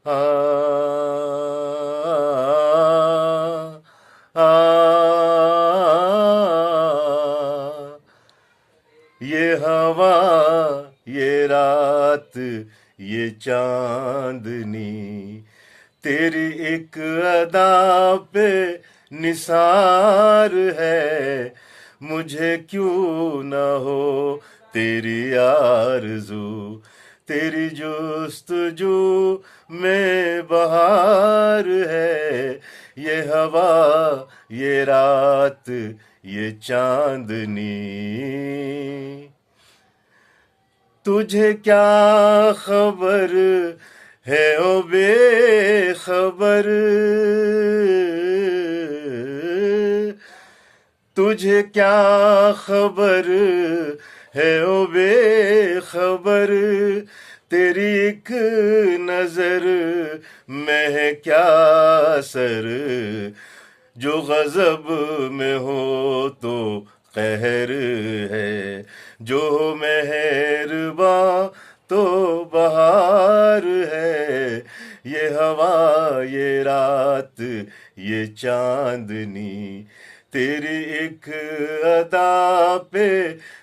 आ, आ, ये हवा, ये रात, ये चांदनी, तेरी एक अदा पे निसार है। मुझे क्यों ना हो तेरी आरज़ू, तेरी जुस्तजू में बहार है। ये हवा, ये रात, ये चांदनी, तुझे क्या खबर है ओ बेखबर, तुझे क्या खबर है ओ बेखबर, तेरी एक नजर में है क्या असर। जो गजब में हो तो कहर है, जो मेहरबां तो बहार है। ये हवा, ये रात, ये चांदनी, तेरी एक अदा पे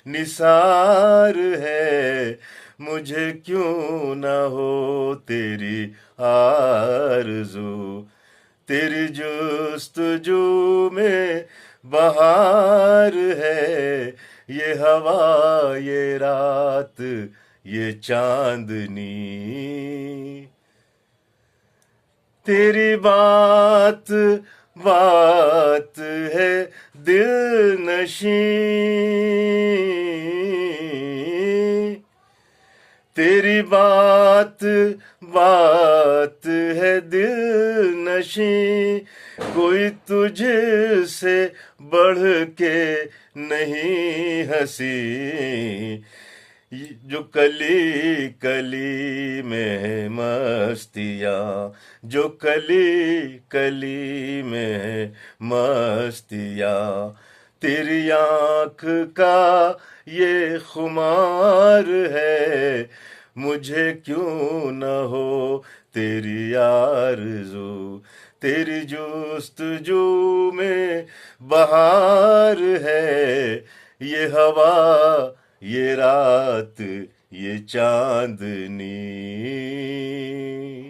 निसार है। मुझे क्यों ना हो तेरी आरज़ू, तेरी जुस्तजू में बहार है। ये हवा, ये रात, ये चांदनी, तेरी बात बात है दिल नशी, तेरी बात बात है दिल नशी, कोई तुझसे बढ़ के नहीं हंसी। जो कली कली में मस्तियाँ, जो कली कली में मस्तियाँ, तेरी आँख का ये खुमार है। मुझे क्यों न हो तेरी आरज़ू, तेरी जुस्तजू में बहार है। ये हवा, ये रात, ये चांदनी।